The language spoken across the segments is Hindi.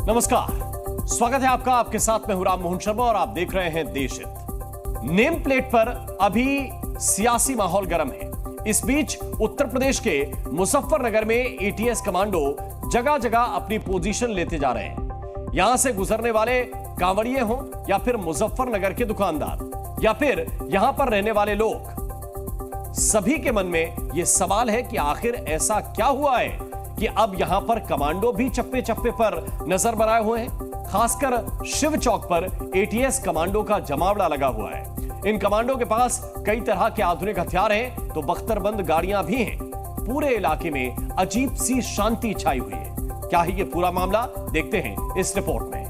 नमस्कार, स्वागत है आपका। आपके साथ मैं हूं राम मोहन शर्मा और आप देख रहे हैं देशहित। नेम प्लेट पर अभी सियासी माहौल गर्म है। इस बीच उत्तर प्रदेश के मुजफ्फरनगर में एटीएस कमांडो जगह जगह अपनी पोजीशन लेते जा रहे हैं। यहां से गुजरने वाले कांवड़िए हों या फिर मुजफ्फरनगर के दुकानदार या फिर यहां पर रहने वाले लोग, सभी के मन में यह सवाल है कि आखिर ऐसा क्या हुआ है कि अब यहां पर कमांडो भी चप्पे चप्पे पर नजर बनाए हुए हैं। खासकर शिव चौक पर एटीएस कमांडो का जमावड़ा लगा हुआ है। इन कमांडो के पास कई तरह के आधुनिक हथियार हैं तो बख्तरबंद गाड़ियां भी हैं। पूरे इलाके में अजीब सी शांति छाई हुई है। क्या है ये पूरा मामला, देखते हैं इस रिपोर्ट में।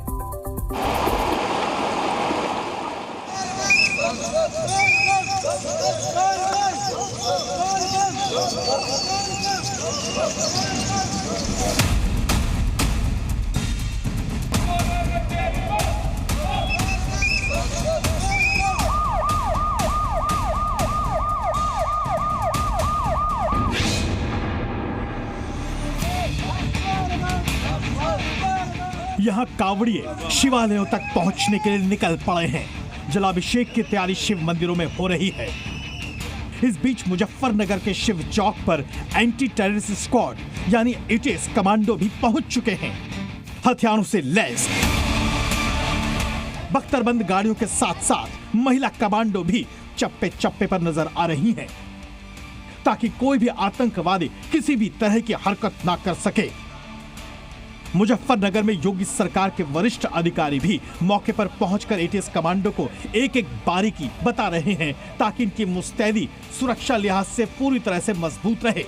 यहाँ कांवड़िए शिवालयों तक पहुंचने के लिए निकल पड़े हैं। जलाभिषेक की तैयारी शिव मंदिरों में हो रही है। इस बीच मुजफ्फरनगर के शिव चौक पर एंटी टेररिस्ट स्क्वाड यानी एटीएस कमांडो भी पहुंच चुके हैं, हथियारों से लैस। बख्तरबंद गाड़ियों के साथ साथ महिला कमांडो भी चप्पे चप्पे पर नजर आ रही हैं, ताकि कोई भी आतंकवादी किसी भी तरह की हरकत ना कर सके। मुजफ्फरनगर में योगी सरकार के वरिष्ठ अधिकारी भी मौके पर पहुंचकर एटीएस कमांडो को एक एक बारीकी बता रहे हैं, ताकि इनकी मुस्तैदी सुरक्षा लिहाज से पूरी तरह से मजबूत रहे।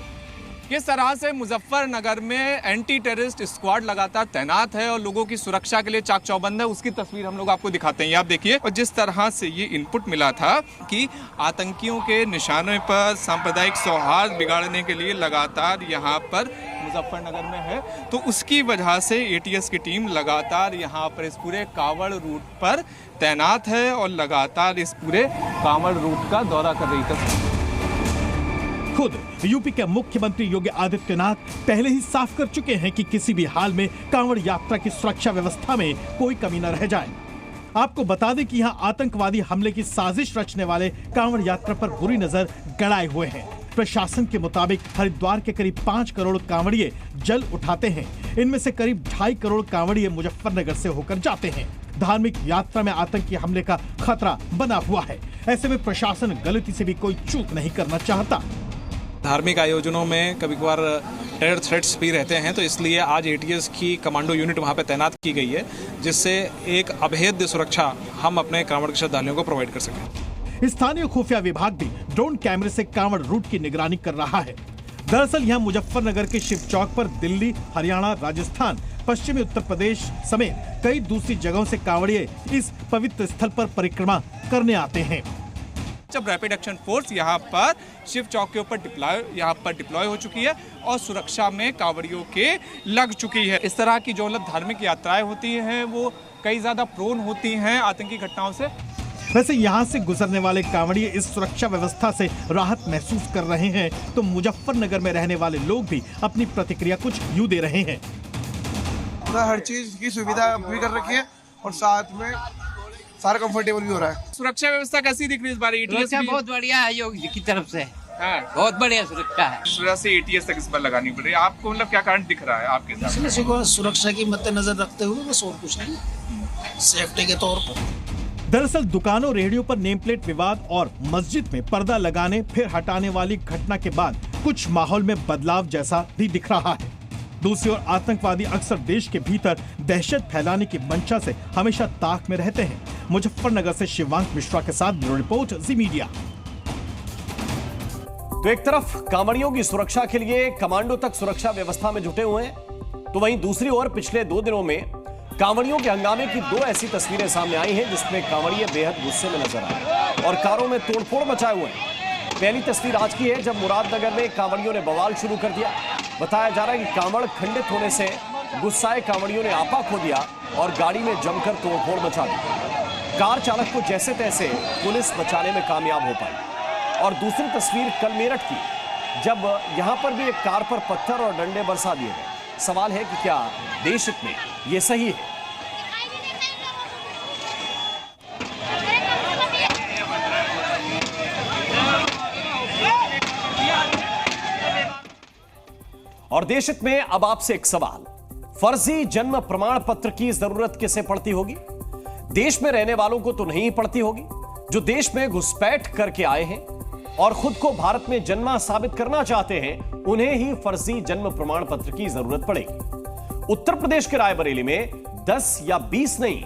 किस तरह से मुजफ्फरनगर में एंटी टेररिस्ट स्क्वाड लगातार तैनात है और लोगों की सुरक्षा के लिए चाक चौबंद है, उसकी तस्वीर हम लोग आपको दिखाते हैं। आप देखिए, और जिस तरह से ये इनपुट मिला था कि आतंकियों के निशाने पर सांप्रदायिक सौहार्द बिगाड़ने के लिए लगातार यहाँ पर मुजफ्फरनगर में है, तो उसकी वजह से एटीएस की टीम लगातार यहाँ पर इस पूरे कांवड़ रूट पर तैनात है और लगातार इस पूरे कांवड़ रूट का दौरा कर रही थी। खुद यूपी के मुख्यमंत्री योगी आदित्यनाथ पहले ही साफ कर चुके हैं कि किसी भी हाल में कांवड़ यात्रा की सुरक्षा व्यवस्था में कोई कमी न रह जाए। आपको बता दें कि यहाँ आतंकवादी हमले की साजिश रचने वाले कांवड़ यात्रा पर बुरी नजर गड़ाए हुए हैं। प्रशासन के मुताबिक हरिद्वार के करीब 5 करोड़ कांवड़िए जल उठाते हैं। इनमें से करीब 2.5 करोड़ कांवड़िए मुजफ्फरनगर से होकर जाते हैं। धार्मिक यात्रा में आतंकी हमले का खतरा बना हुआ है। ऐसे में प्रशासन गलती से भी कोई चूक नहीं करना चाहता। धार्मिक आयोजनों में कभी कभार टेरर थ्रेट्स भी रहते हैं, तो इसलिए आज एटीएस की कमांडो यूनिट वहां पर तैनात की गई है, जिससे एक अभेद्य सुरक्षा हम अपने कांवड़ के श्रद्धालुओं को प्रोवाइड कर सकें। स्थानीय खुफिया विभाग भी ड्रोन कैमरे से कांवड़ रूट की निगरानी कर रहा है। दरअसल यहाँ मुजफ्फरनगर के शिव चौक पर दिल्ली, हरियाणा, राजस्थान, पश्चिमी उत्तर प्रदेश समेत कई दूसरी जगहों से कांवड़िए इस पवित्र स्थल पर परिक्रमा करने आते हैं। जब रैपिड एक्शन फोर्स यहाँ पर शिव चौक के ऊपर डिप्लॉय हो चुकी है और सुरक्षा में कांवड़ियों के लग चुकी है। इस तरह की जो धार्मिक यात्राएं होती हैं वो कई ज्यादा प्रोन होती हैं आतंकी घटनाओं से। वैसे यहाँ से गुजरने वाले कांवड़िए इस सुरक्षा व्यवस्था से राहत महसूस कर रहे हैं, तो मुजफ्फरनगर में रहने वाले लोग भी अपनी प्रतिक्रिया कुछ यूं दे रहे हैं। हर चीज की सुविधा भी कर रखी है और साथ में सारा कंफर्टेबल भी हो रहा है। सुरक्षा व्यवस्था कैसी दिख रही है इस बार? एटीएस बहुत बढ़िया है योगी जी की तरफ से। हाँ, बहुत बढ़िया सुरक्षा है। इस वजह से एटीएस तक इस बार लगानी पड़ रही है। आपको मतलब क्या कारण दिख रहा है आपके साथ? सुरक्षा की मद्देनजर रखते हुए बस और कुछ नहीं, सेफ्टी के तौर पर। दरअसल दुकानों, रेहड़ियों पर नेम प्लेट विवाद और मस्जिद में पर्दा लगाने फिर हटाने वाली घटना के बाद कुछ माहौल में बदलाव जैसा भी दिख रहा है। दूसरी ओर आतंकवादी अक्सर देश के भीतर दहशत फैलाने की मंशा से हमेशा ताक में रहते हैं। मुजफ्फरनगर से शिवांक मिश्रा के साथ ब्यूरो रिपोर्ट, जी मीडिया। तो एक तरफ कांवड़ियों की सुरक्षा के लिए कमांडो तक सुरक्षा व्यवस्था में जुटे हुए हैं, तो वहीं दूसरी ओर पिछले 2 दिनों में कांवड़ियों के हंगामे की 2 ऐसी तस्वीरें सामने आई हैं जिसमें कांवड़िए बेहद गुस्से में नजर आए और कारों में तोड़फोड़ मचाए हुए हैं। पहली तस्वीर आज की है जब मुरादनगर में कांवड़ियों ने बवाल शुरू कर दिया। बताया जा रहा है कि कांवड़ खंडित होने से गुस्साए कांवड़ियों ने आपा खो दिया और गाड़ी में जमकर तोड़फोड़ मचा दी। कार चालक को जैसे तैसे पुलिस बचाने में कामयाब हो पाई। और दूसरी तस्वीर कल मेरठ की, जब यहां पर भी एक कार पर पत्थर और डंडे बरसा दिए गए। सवाल है कि क्या देश में ये सही है। और देश हित में अब आपसे एक सवाल, फर्जी जन्म प्रमाण पत्र की जरूरत किसे पड़ती होगी? देश में रहने वालों को तो नहीं पड़ती होगी, जो देश में घुसपैठ करके आए हैं और खुद को भारत में जन्मा साबित करना चाहते हैं, उन्हें ही फर्जी जन्म प्रमाण पत्र की जरूरत पड़ेगी। उत्तर प्रदेश के रायबरेली में 10 या 20 नहीं,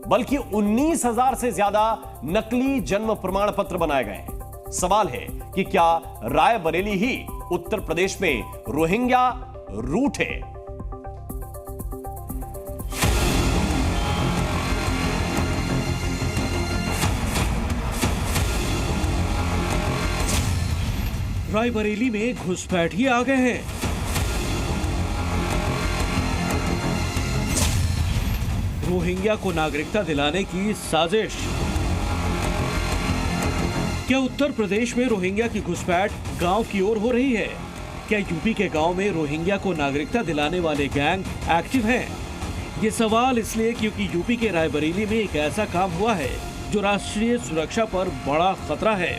बल्कि 19,000 से ज्यादा नकली जन्म प्रमाण पत्र बनाए गए हैं। सवाल है कि क्या रायबरेली ही उत्तर प्रदेश में रोहिंग्या रूट है? रायबरेली में घुसपैठी आ गए हैं। रोहिंग्या को नागरिकता दिलाने की साजिश। क्या उत्तर प्रदेश में रोहिंग्या की घुसपैठ गांव की ओर हो रही है? क्या यूपी के गांव में रोहिंग्या को नागरिकता दिलाने वाले गैंग एक्टिव हैं? ये सवाल इसलिए क्योंकि यूपी के रायबरेली में एक ऐसा काम हुआ है जो राष्ट्रीय सुरक्षा पर बड़ा खतरा है।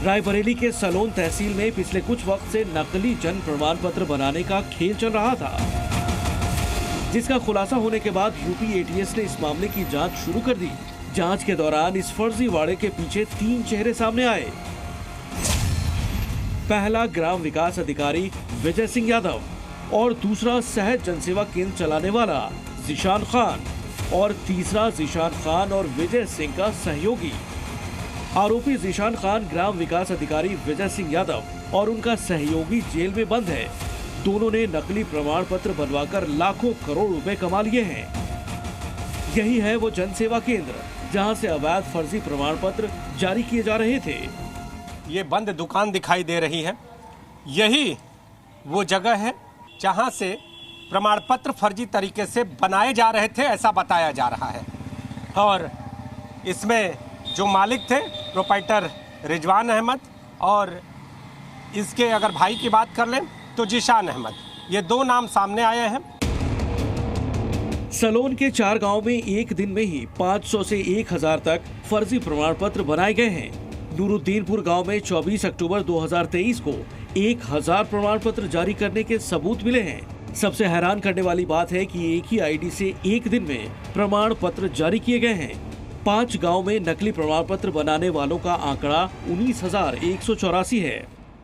रायबरेली के सलोन तहसील में पिछले कुछ वक्त से नकली जन्म प्रमाण पत्र बनाने का खेल चल रहा था, जिसका खुलासा होने के बाद यूपी एटीएस ने इस मामले की जांच शुरू कर दी। जांच के दौरान इस फर्जीवाड़े के पीछे 3 चेहरे सामने आए। पहला ग्राम विकास अधिकारी विजय सिंह यादव और दूसरा सहज जनसेवा केंद्र चलाने वाला जीशान खान और तीसरा जीशान खान और विजय सिंह का सहयोगी। आरोपी जीशान खान ग्राम विकास अधिकारी विजय सिंह यादव और उनका सहयोगी जेल में बंद है। दोनों ने नकली प्रमाण पत्र बनवाकर लाखों करोड़ रुपए कमा लिए हैं। यही है वो जनसेवा केंद्र जहां से अवैध फर्जी प्रमाण पत्र जारी किए जा रहे थे। ये बंद दुकान दिखाई दे रही है, यही वो जगह है जहां से प्रमाण पत्र फर्जी तरीके से बनाए जा रहे थे, ऐसा बताया जा रहा है। और इसमें जो मालिक थे प्रोप्राइटर रिजवान अहमद और इसके अगर भाई की बात कर लें तो जीशान अहमद, ये 2 नाम सामने आए हैं। सलोन के 4 गांव में एक दिन में ही 500 से 1000 तक फर्जी प्रमाण पत्र बनाए गए हैं। नूरुद्दीनपुर गांव में 24 अक्टूबर 2023 को 1000 प्रमाण पत्र जारी करने के सबूत मिले हैं। सबसे हैरान करने वाली बात है कि एक ही आईडी से एक दिन में प्रमाण पत्र जारी किए गए हैं। 5 गांव में नकली प्रमाण पत्र बनाने वालों का आंकड़ा 19,184 है।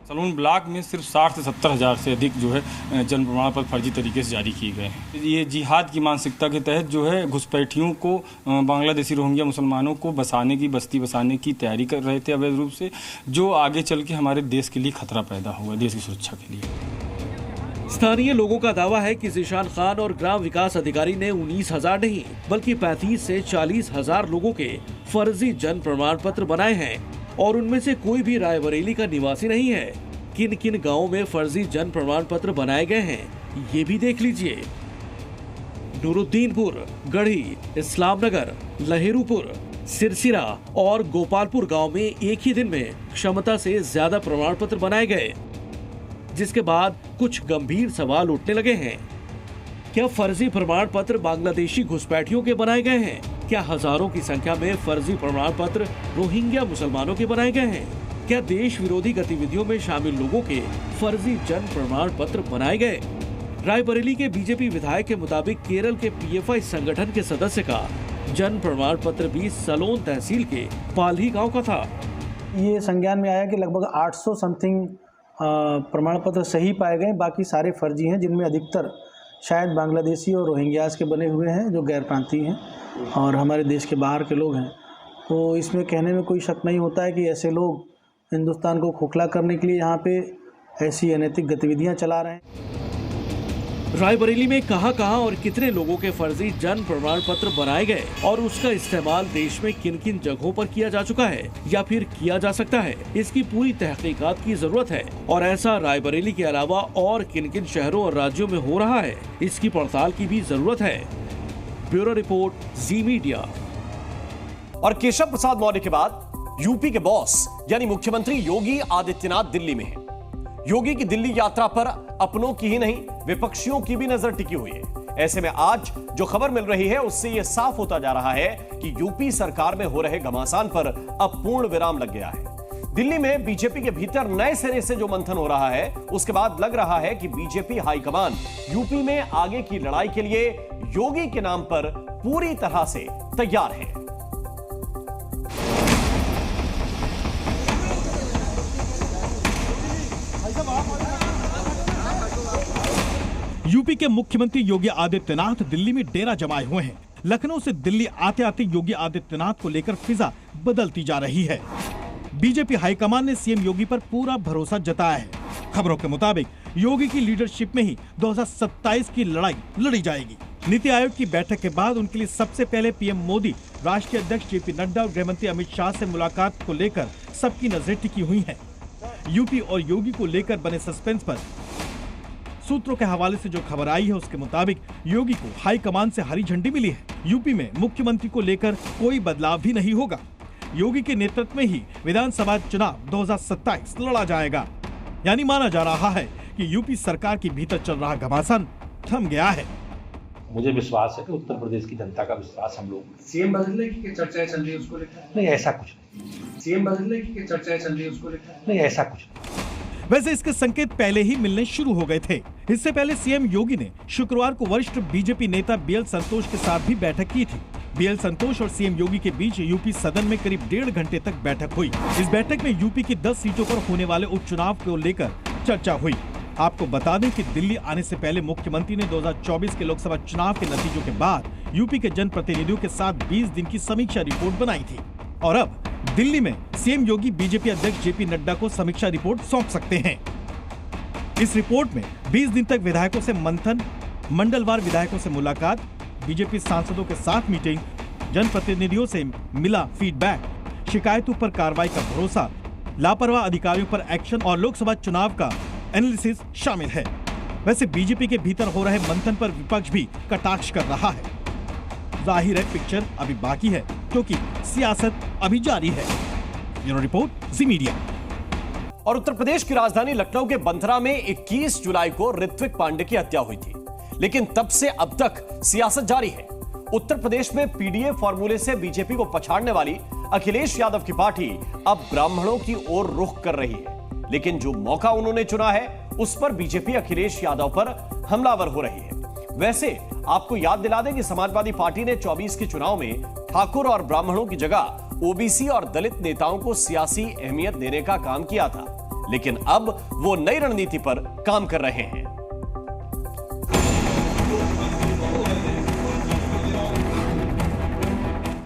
सलोन ब्लॉक में सिर्फ 60 से 70 हज़ार से अधिक जो है जन्म प्रमाण पत्र फर्जी तरीके से जारी किए गए हैं। ये जिहाद की मानसिकता के तहत जो है घुसपैठियों को, बांग्लादेशी रोहिंग्या मुसलमानों को बस्ती बसाने की तैयारी कर रहे थे अवैध रूप से, जो आगे चल के हमारे देश के लिए खतरा पैदा हुआ, देश की सुरक्षा के लिए। स्थानीय लोगों का दावा है कि जीशान खान और ग्राम विकास अधिकारी ने 19,000 नहीं बल्कि 35 से 40,000 लोगों के फर्जी जन्म प्रमाण पत्र बनाए हैं और उनमें से कोई भी रायबरेली का निवासी नहीं है। किन किन गांवों में फर्जी जन्म प्रमाण पत्र बनाए गए हैं ये भी देख लीजिए। नूरुद्दीनपुर, गढ़ी, इस्लामनगर, लहेरूपुर, सिरसिरा और गोपालपुर गांव में एक ही दिन में क्षमता से ज्यादा प्रमाण पत्र बनाए गए, जिसके बाद कुछ गंभीर सवाल उठने लगे हैं। क्या फर्जी प्रमाण पत्र बांग्लादेशी घुसपैठियों के बनाए गए हैं? क्या हजारों की संख्या में फर्जी प्रमाण पत्र रोहिंग्या मुसलमानों के बनाए गए हैं? क्या देश विरोधी गतिविधियों में शामिल लोगों के फर्जी जन्म प्रमाण पत्र बनाए गए? रायबरेली के बीजेपी विधायक के मुताबिक केरल के पीएफआई संगठन के सदस्य का जन्म प्रमाण पत्र भी सलोन तहसील के पालही गाँव का था। ये संज्ञान में आया कि लगभग 800 समथिंग प्रमाण पत्र सही पाए गए, बाकी सारे फर्जी हैं, जिनमें अधिकतर शायद बांग्लादेशी और रोहिंग्यास के बने हुए हैं जो गैर प्रांतीय हैं और हमारे देश के बाहर के लोग हैं। तो इसमें कहने में कोई शक नहीं होता है कि ऐसे लोग हिंदुस्तान को खोखला करने के लिए यहाँ पे ऐसी अनैतिक गतिविधियाँ चला रहे हैं। रायबरेली में कहां और कितने लोगों के फर्जी जन्म प्रमाण पत्र बनाए गए और उसका इस्तेमाल देश में किन किन जगहों पर किया जा चुका है या फिर किया जा सकता है, इसकी पूरी तहकीकात की जरूरत है। और ऐसा रायबरेली के अलावा और किन किन शहरों और राज्यों में हो रहा है, इसकी पड़ताल की भी जरूरत है। ब्यूरो रिपोर्ट, जी मीडिया। और केशव प्रसाद मौर्य के बाद यूपी के बॉस यानी मुख्यमंत्री योगी आदित्यनाथ दिल्ली में है। योगी की दिल्ली यात्रा पर अपनों की ही नहीं विपक्षियों की भी नजर टिकी हुई है। ऐसे में आज जो खबर मिल रही है उससे यह साफ होता जा रहा है कि यूपी सरकार में हो रहे घमासान पर अब पूर्ण विराम लग गया है। दिल्ली में बीजेपी के भीतर नए सिरे से जो मंथन हो रहा है उसके बाद लग रहा है कि बीजेपी हाईकमान यूपी में आगे की लड़ाई के लिए योगी के नाम पर पूरी तरह से तैयार है। यूपी के मुख्यमंत्री योगी आदित्यनाथ दिल्ली में डेरा जमाए हुए हैं। लखनऊ से दिल्ली आते आते योगी आदित्यनाथ को लेकर फिजा बदलती जा रही है। बीजेपी हाईकमान ने सीएम योगी पर पूरा भरोसा जताया है। खबरों के मुताबिक योगी की लीडरशिप में ही 2027 की लड़ाई लड़ी जाएगी। नीति आयोग की बैठक के बाद उनके लिए सबसे पहले पीएम मोदी, राष्ट्रीय अध्यक्ष जेपी नड्डा और गृहमंत्री अमित शाह से मुलाकात को लेकर सबकी नजरें टिकी हुई हैं। यूपी और योगी को लेकर बने सस्पेंस पर सूत्रों के हवाले से जो खबर आई है उसके मुताबिक योगी को हाईकमान से हरी झंडी मिली है। यूपी में मुख्यमंत्री को लेकर कोई बदलाव भी नहीं होगा। योगी के नेतृत्व में ही विधानसभा चुनाव 2027 लड़ा जाएगा। यानी माना जा रहा है कि यूपी सरकार के भीतर चल रहा घमासान थम गया है। मुझे विश्वास है कि उत्तर प्रदेश की जनता का विश्वास हम लोग। सीएम बदलने की चर्चाएं चल रही है उसको लेकर? नहीं, ऐसा कुछ नहीं। सीएम बदलने की चर्चाएं चल रही है उसको लेकर? नहीं, ऐसा कुछ नहीं। वैसे इसके संकेत पहले ही मिलने शुरू हो गए थे। इससे पहले सीएम योगी ने शुक्रवार को वरिष्ठ बीजेपी नेता बीएल संतोष के साथ भी बैठक की थी। बीएल संतोष और सीएम योगी के बीच यूपी सदन में करीब 1.5 घंटे तक बैठक हुई। इस बैठक में यूपी की 10 सीटों पर होने वाले उपचुनाव को लेकर चर्चा हुई। आपको बता दें कि दिल्ली आने से पहले मुख्यमंत्री ने 2024 के लोकसभा चुनाव के नतीजों के बाद यूपी के जनप्रतिनिधियों के साथ 20 दिन की समीक्षा रिपोर्ट बनाई थी और अब दिल्ली में सीएम योगी बीजेपी अध्यक्ष जेपी नड्डा को समीक्षा रिपोर्ट सौंप सकते हैं। इस रिपोर्ट में 20 दिन तक विधायकों से मंथन, मंडलवार विधायकों से मुलाकात, बीजेपी सांसदों के साथ मीटिंग, जनप्रतिनिधियों से मिला फीडबैक, शिकायतों पर कार्रवाई का भरोसा, लापरवाह अधिकारियों पर एक्शन और लोकसभा चुनाव का एनालिसिस शामिल है। वैसे बीजेपी के भीतर हो रहे मंथन पर विपक्ष भी कटाक्ष कर रहा है। जाहिर है पिक्चर अभी बाकी है क्योंकि सियासत अभी जारी है। ब्यूरो रिपोर्ट, जी मीडिया। और उत्तर प्रदेश की राजधानी लखनऊ के बंथरा में 21 जुलाई को ऋत्विक पांडे की हत्या हुई थी, लेकिन तब से अब तक सियासत जारी है। उत्तर प्रदेश में पीडीए फॉर्मूले से बीजेपी को पछाड़ने वाली अखिलेश यादव की पार्टी अब ब्राह्मणों की ओर रुख कर रही है, लेकिन जो मौका उन्होंने चुना है उस पर बीजेपी अखिलेश यादव पर हमलावर हो रही है। वैसे आपको याद दिला दें कि समाजवादी पार्टी ने 24 के चुनाव में ठाकुर और ब्राह्मणों की जगह ओबीसी और दलित नेताओं को सियासी अहमियत देने का काम किया था, लेकिन अब वो नई रणनीति पर काम कर रहे हैं।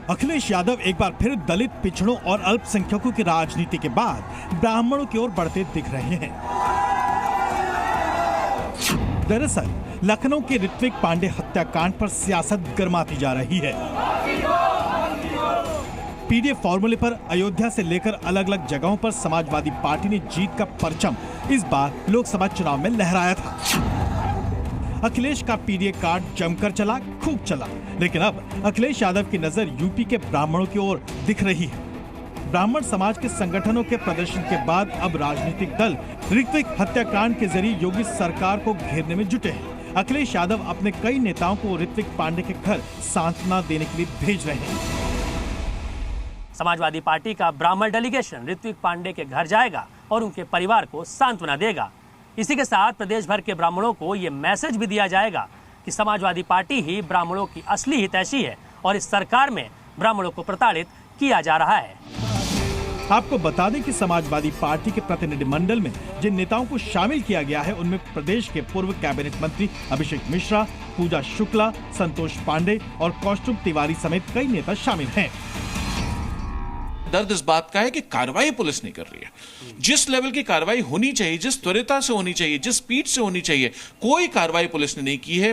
अखिलेश यादव एक बार फिर दलित, पिछड़ों और अल्पसंख्यकों की राजनीति के बाद ब्राह्मणों की ओर बढ़ते दिख रहे हैं। दरअसल लखनऊ के ऋत्विक पांडे हत्याकांड पर सियासत गर्माती जा रही है। पीडीए फॉर्मूले पर अयोध्या से लेकर अलग अलग जगहों पर समाजवादी पार्टी ने जीत का परचम इस बार लोकसभा चुनाव में लहराया था। अखिलेश का पीडीए कार्ड जमकर चला, खूब चला, लेकिन अब अखिलेश यादव की नजर यूपी के ब्राह्मणों की ओर दिख रही है। ब्राह्मण समाज के संगठनों के प्रदर्शन के बाद अब राजनीतिक दल ऋत्विक हत्याकांड के जरिए योगी सरकार को घेरने में जुटे हैं। अखिलेश यादव अपने कई नेताओं को ऋत्विक पांडे के घर सांत्वना देने के लिए भेज रहे हैं। समाजवादी पार्टी का ब्राह्मण डेलीगेशन ऋत्विक पांडे के घर जाएगा और उनके परिवार को सांत्वना देगा। इसी के साथ प्रदेश भर के ब्राह्मणों को ये मैसेज भी दिया जाएगा कि समाजवादी पार्टी ही ब्राह्मणों की असली हितैषी है और इस सरकार में ब्राह्मणों को प्रताड़ित किया जा रहा है। आपको बता दें कि समाजवादी पार्टी के प्रतिनिधिमंडल में जिन नेताओं को शामिल किया गया है उनमें प्रदेश के पूर्व कैबिनेट मंत्री अभिषेक मिश्रा, पूजा शुक्ला, संतोष पांडे और कौस्तुभ तिवारी समेत कई नेता शामिल हैं। दर्द इस बात का है कि कार्रवाई पुलिस नहीं कर रही है। जिस लेवल की कार्रवाई होनी चाहिए, जिस त्वरिता से होनी चाहिए, जिस स्पीड से होनी चाहिए, कोई कार्रवाई पुलिस ने नहीं की है।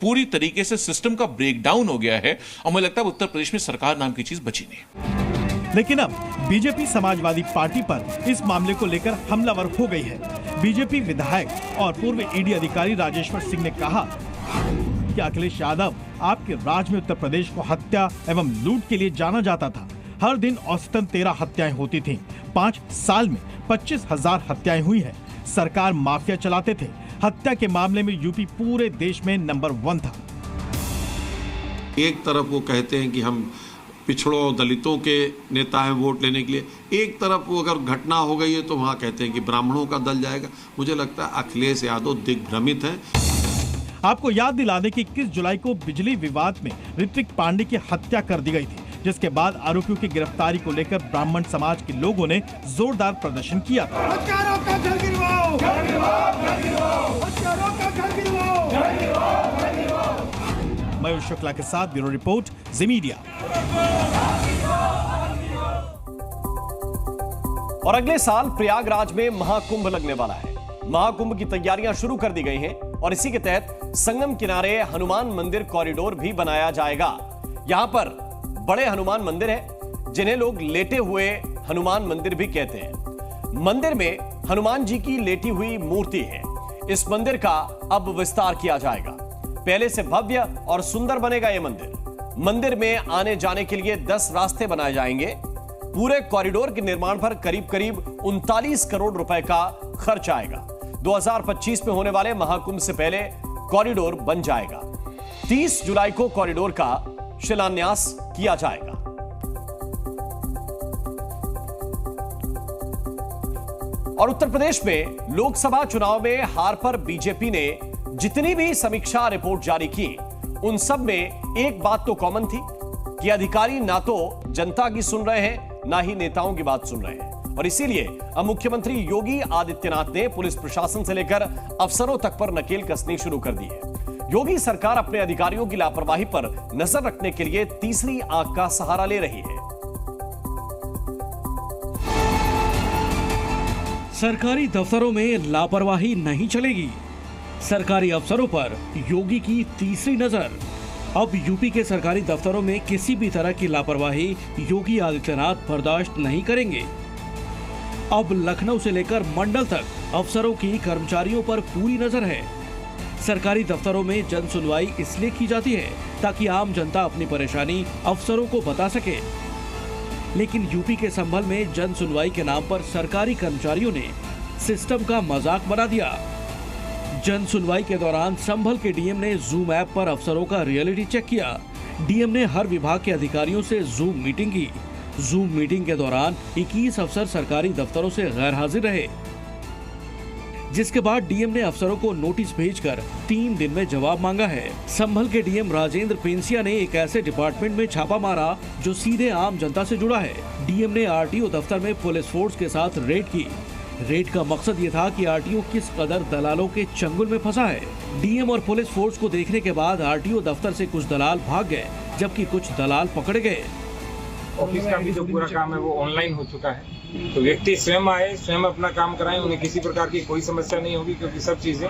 पूरी तरीके से सिस्टम का ब्रेकडाउन हो गया है और मुझे लगता है उत्तर प्रदेश में सरकार नाम की चीज बची नहीं। लेकिन अब बीजेपी समाजवादी पार्टी पर इस मामले को लेकर हमलावर हो गई है। बीजेपी विधायक और पूर्व ईडी अधिकारी राजेश्वर सिंह ने कहा कि अखिलेश यादव आपके राज में उत्तर प्रदेश को हत्या एवं लूट के लिए जाना जाता था। हर दिन औसतन 13 हत्याएं होती थीं। 5 साल में 25,000 हत्याएं हुई हैं। सरकार माफिया चलाते थे। हत्या के मामले में यूपी पूरे देश में नंबर 1 था। एक तरफ वो कहते हैं कि हम पिछड़ों दलितों के नेता हैं वोट लेने के लिए, एक तरफ वो अगर घटना हो गई है तो वहाँ कहते हैं कि ब्राह्मणों का दल जाएगा। मुझे लगता है अखिलेश यादव दिग्भ्रमित हैं। आपको याद दिलाने की 21 जुलाई को बिजली विवाद में ऋत्विक पांडे की हत्या कर दी गई थी, जिसके बाद आरोपियों की गिरफ्तारी को लेकर ब्राह्मण समाज के लोगों ने जोरदार प्रदर्शन किया था। मयूर शुक्ला के साथ ब्यूरो रिपोर्ट, जी मीडिया। और अगले साल प्रयागराज में महाकुंभ लगने वाला है। महाकुंभ की तैयारियां शुरू कर दी गई हैं और इसी के तहत संगम किनारे हनुमान मंदिर कॉरिडोर भी बनाया जाएगा। यहां पर बड़े हनुमान मंदिर है, जिन्हें लोग लेटे हुए हनुमान मंदिर भी कहते हैं। मंदिर में हनुमान जी की लेटी हुई मूर्ति है। इस मंदिर का अब विस्तार किया जाएगा। पहले से भव्य और सुंदर बनेगा यह मंदिर। मंदिर में आने जाने के लिए 10 रास्ते बनाए जाएंगे। पूरे कॉरिडोर के निर्माण पर करीब 39 करोड़ रुपए का खर्च आएगा। 2025 में होने वाले महाकुंभ से पहले कॉरिडोर बन जाएगा। 30 जुलाई को कॉरिडोर का शिलान्यास किया जाएगा। और उत्तर प्रदेश में लोकसभा चुनाव में हार पर बीजेपी ने जितनी भी समीक्षा रिपोर्ट जारी की, उन सब में एक बात तो कॉमन थी कि अधिकारी ना तो जनता की सुन रहे हैं, ना ही नेताओं की बात सुन रहे हैं। और इसीलिए अब मुख्यमंत्री योगी आदित्यनाथ ने पुलिस प्रशासन से लेकर अफसरों तक पर नकेल कसनी शुरू कर दी है। योगी सरकार अपने अधिकारियों की लापरवाही पर नजर रखने के लिए तीसरी आंख का सहारा ले रही है। सरकारी दफ्तरों में लापरवाही नहीं चलेगी। सरकारी अफसरों पर योगी की तीसरी नजर। अब यूपी के सरकारी दफ्तरों में किसी भी तरह की लापरवाही योगी आदित्यनाथ बर्दाश्त नहीं करेंगे। अब लखनऊ से लेकर मंडल तक अफसरों की कर्मचारियों पर पूरी नजर है। सरकारी दफ्तरों में जन सुनवाई इसलिए की जाती है ताकि आम जनता अपनी परेशानी अफसरों को बता सके। लेकिन यूपी के संभल में जन सुनवाई के नाम पर सरकारी कर्मचारियों ने सिस्टम का मजाक बना दिया। जन सुनवाई के दौरान संभल के डीएम ने जूम ऐप पर अफसरों का रियलिटी चेक किया। डीएम ने हर विभाग के अधिकारियों से जूम मीटिंग की। जूम मीटिंग के दौरान 21 अफसर सरकारी दफ्तरों से गैर हाजिर रहे, जिसके बाद डीएम ने अफसरों को नोटिस भेजकर 3 दिन में जवाब मांगा है। संभल के डीएम राजेंद्र पेंसिया ने एक ऐसे डिपार्टमेंट में छापा मारा जो सीधे आम जनता से जुड़ा है। डीएम ने आरटीओ दफ्तर में पुलिस फोर्स के साथ रेड की। रेड का मकसद ये था कि आरटीओ किस कदर दलालों के चंगुल में फंसा है। डीएम और पुलिस फोर्स को देखने के बाद आरटीओ दफ्तर से कुछ दलाल भाग गए, जबकि कुछ दलाल पकड़े गए। ऑफिस का भी जो पूरा काम है वो ऑनलाइन हो चुका है, तो व्यक्ति स्वयं आए, स्वयं अपना काम कराएं, उन्हें किसी प्रकार की कोई समस्या नहीं होगी, क्योंकि सब चीजें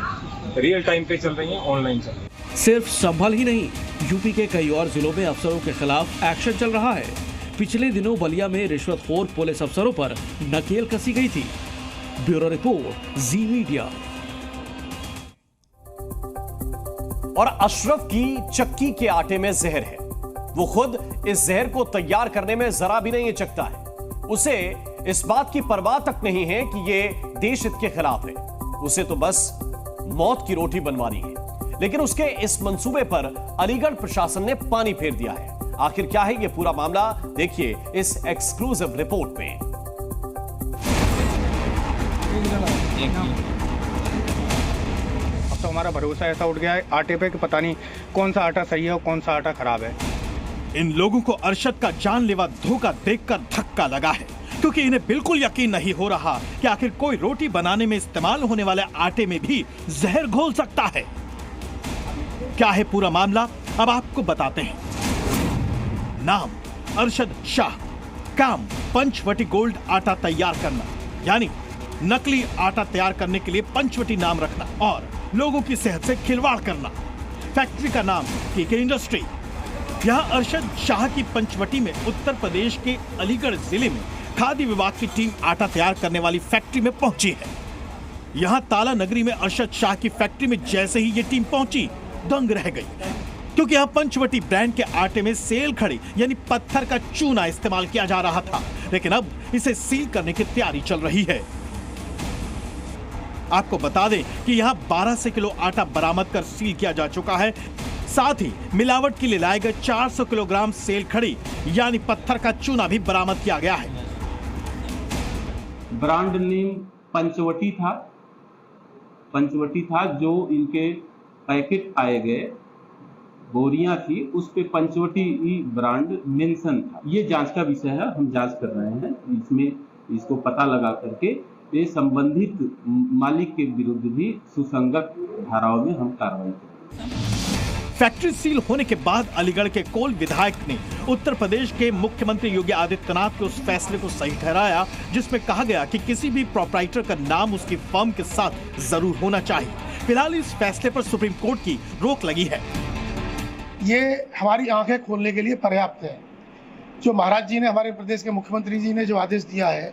रियल टाइम पे चल रही हैं, ऑनलाइन चल रही है। सिर्फ संभल ही नहीं, यूपी के कई और जिलों में अफसरों के खिलाफ एक्शन चल रहा है। पिछले दिनों बलिया में रिश्वतखोर पुलिस अफसरों पर नकेल कसी गई थी। ब्यूरो रिपोर्ट, जी मीडिया। और अशरफ की चक्की के आटे में जहर है। वो खुद इस जहर को तैयार करने में जरा भी नहीं हिचकता है। उसे इस बात की परवाह तक नहीं है कि ये देश हित के खिलाफ है। उसे तो बस मौत की रोटी बनवानी है। लेकिन उसके इस मंसूबे पर अलीगढ़ प्रशासन ने पानी फेर दिया है। आखिर क्या है ये पूरा मामला, देखिए इस एक्सक्लूसिव रिपोर्ट में। अब तो हमारा भरोसा ऐसा उठ गया है आटे पे कि पता नहीं कौन सा आटा सही है और कौन सा आटा खराब है। इन लोगों को अरशद का जानलेवा धोखा देखकर धक्का लगा है, क्योंकि इन्हें बिल्कुल यकीन नहीं हो रहा कि आखिर कोई रोटी बनाने में इस्तेमाल होने वाले आटे में भी जहर घोल सकता है। क्या है पूरा मामला, अब आपको बताते हैं। नाम अरशद शाह, काम पंचवटी गोल्ड आटा तैयार करना, यानी नकली आटा तैयार करने के लिए पंचवटी नाम रखना और लोगों की सेहत से खिलवाड़ करना। फैक्ट्री का नाम केके इंडस्ट्री। यहाँ अरशद शाह की पंचवटी में उत्तर प्रदेश के अलीगढ़ जिले में खाद्य विभाग की टीम आटा तैयार करने वाली फैक्ट्री में पहुंची है। यहाँ ताला नगरी में अरशद शाह की फैक्ट्री में जैसे ही ये टीम पहुंची, दंग रह गई, क्योंकि यहाँ पंचवटी ब्रांड के आटे में सेल खड़ी यानी पत्थर का चूना इस्तेमाल किया जा रहा था। लेकिन अब इसे सील करने की तैयारी चल रही है। आपको बता दें कि यहाँ 1200 किलो आटा बरामद कर सील किया जा चुका है। साथ ही मिलावट के लिए लाए गए 400 किलोग्राम सेल खड़ी यानी पत्थर का चूना भी बरामद किया गया है। ब्रांड नेम पंचवटी था जो इनके पैकेट आए गए बोरियां थी उस पे पंचवटी ब्रांड मेंशन था। ये जांच का विषय है, हम जांच कर रहे हैं। इसमें इसको पता लगा करके ये संबंधित मालिक के विरुद्ध भी सुसंगत धाराओं में हम कार्रवाई करेंगे। फैक्ट्री सील होने के बाद अलीगढ़ के कोल विधायक ने उत्तर प्रदेश के मुख्यमंत्री योगी आदित्यनाथ के उस फैसले को सही ठहराया जिसमें कहा गया कि किसी भी प्रोप्राइटर का नाम उसकी फर्म के साथ जरूर होना चाहिए। फिलहाल इस फैसले पर सुप्रीम कोर्ट की रोक लगी है। ये हमारी आंखें खोलने के लिए पर्याप्त है। जो महाराज जी ने, हमारे प्रदेश के मुख्यमंत्री जी ने जो आदेश दिया है